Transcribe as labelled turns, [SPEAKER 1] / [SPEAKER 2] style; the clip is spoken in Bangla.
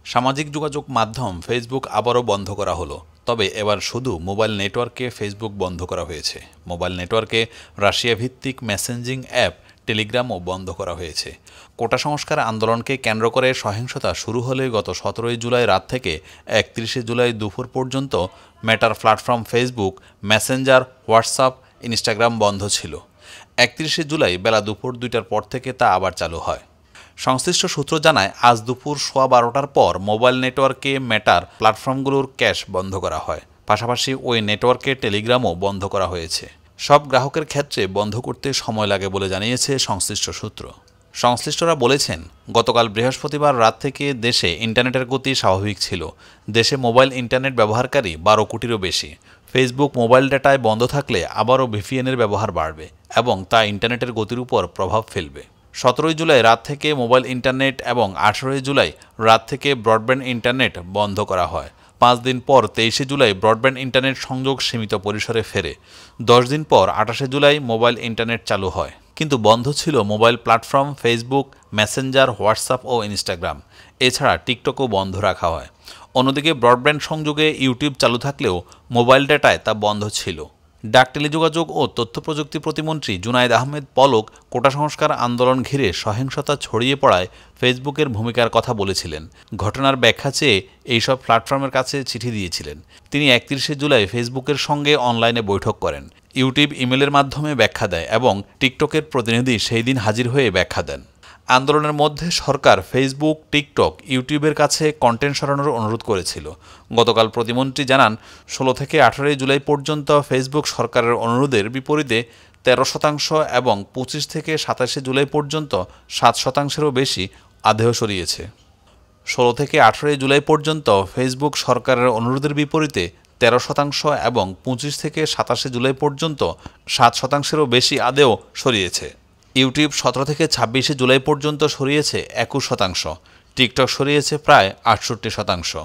[SPEAKER 1] সামাজিক যোগাযোগ মাধ্যম ফেসবুক আবারও বন্ধ করা হলো। তবে এবার শুধু মোবাইল নেটওয়ার্কে ফেসবুক বন্ধ করা হয়েছে। মোবাইল নেটওয়ার্কে রাশিয়া ভিত্তিক মেসেঞ্জিং অ্যাপ টেলিগ্রামও বন্ধ করা হয়েছে। কোটা সংস্কার আন্দোলনকে কেন্দ্র করে সহিংসতা শুরু হলে গত 17 জুলাই রাত থেকে 31 জুলাই দুপুর পর্যন্ত মেটার platform Facebook, Messenger, WhatsApp, Instagram বন্ধ ছিল। 31 জুলাই বেলা দুপুর 2টার পর থেকে তা আবার চালু হয়। সংশ্লিষ্ট সূত্র জানায়, আজ দুপুর 12:15টার পর মোবাইল নেটওয়ার্কে মেটার প্ল্যাটফর্মগুলোর ক্যাশ বন্ধ করা হয়। পাশাপাশি ওই নেটওয়ার্কে টেলিগ্রামও বন্ধ করা হয়েছে। সব গ্রাহকের ক্ষেত্রে বন্ধ করতে সময় লাগে বলে জানিয়েছে সংশ্লিষ্ট সূত্র। সংশ্লিষ্টরা বলেছেন, গতকাল বৃহস্পতিবার রাত থেকে দেশে ইন্টারনেটের গতি স্বাভাবিক ছিল। দেশে মোবাইল ইন্টারনেট ব্যবহারকারী 12 কোটিরও বেশি। ফেসবুক মোবাইল ডেটায় বন্ধ থাকলে আবারও ভিপিএনের ব্যবহার বাড়বে এবং তা ইন্টারনেটের গতির উপর প্রভাব ফেলবে। 17 জুলাই রাত থেকে মোবাইল ইন্টারনেট এবং 18 জুলাই রাত থেকে ব্রডব্যান্ড ইন্টারনেট বন্ধ করা হয়। 5 দিন পর 23 জুলাই ব্রডব্যান্ড ইন্টারনেট সংযোগ সীমিত পরিসরে ফেরে। 10 দিন পর 28 জুলাই মোবাইল ইন্টারনেট চালু হয়। কিন্তু বন্ধ ছিল mobile platform Facebook, Messenger, WhatsApp ও ইনস্টাগ্রাম। এছাড়া টিকটকও বন্ধ রাখা হয়। অন্যদিকে ব্রডব্যান্ড সংযোগে ইউটিউব চালু থাকলেও মোবাইল ডেটায় তা বন্ধ ছিল। ডাক, টেলিযোগাযোগ ও তথ্য প্রযুক্তি প্রতিমন্ত্রী জুনায়েদ আহমেদ পলক কোটা সংস্কার আন্দোলন ঘিরে সহিংসতা ছড়িয়ে পড়ায় ফেসবুকের ভূমিকার কথা বলেছিলেন। ঘটনার ব্যাখ্যা চেয়ে এইসব প্ল্যাটফর্মের কাছে চিঠি দিয়েছিলেন। তিনি 31 জুলাই ফেসবুকের সঙ্গে অনলাইনে বৈঠক করেন। ইউটিউব ইমেলের মাধ্যমে ব্যাখ্যা দেয় এবং টিকটকের প্রতিনিধি সেই দিন হাজির হয়ে ব্যাখ্যা দেন। আন্দোলনের মধ্যে সরকার ফেসবুক, টিকটক, ইউটিউবের কাছে কন্টেন্ট সরানোর অনুরোধ করেছিল। গতকাল প্রতিমন্ত্রী জানান, 16 থেকে 18 জুলাই পর্যন্ত ফেসবুক সরকারের অনুরোধের বিপরীতে 13% এবং 25 থেকে 27 জুলাই পর্যন্ত 7%-এরও বেশি আদেও সরিয়েছে। 16 থেকে 18 জুলাই পর্যন্ত ফেসবুক সরকারের অনুরোধের বিপরীতে 13% এবং 25 থেকে 27 জুলাই পর্যন্ত 7%-এরও বেশি আদেও সরিয়েছে। ইউটিউব 17 থেকে 26 জুলাই পর্যন্ত সরিয়েছে 21%, টিকটক সরিয়েছে প্রায় 68%।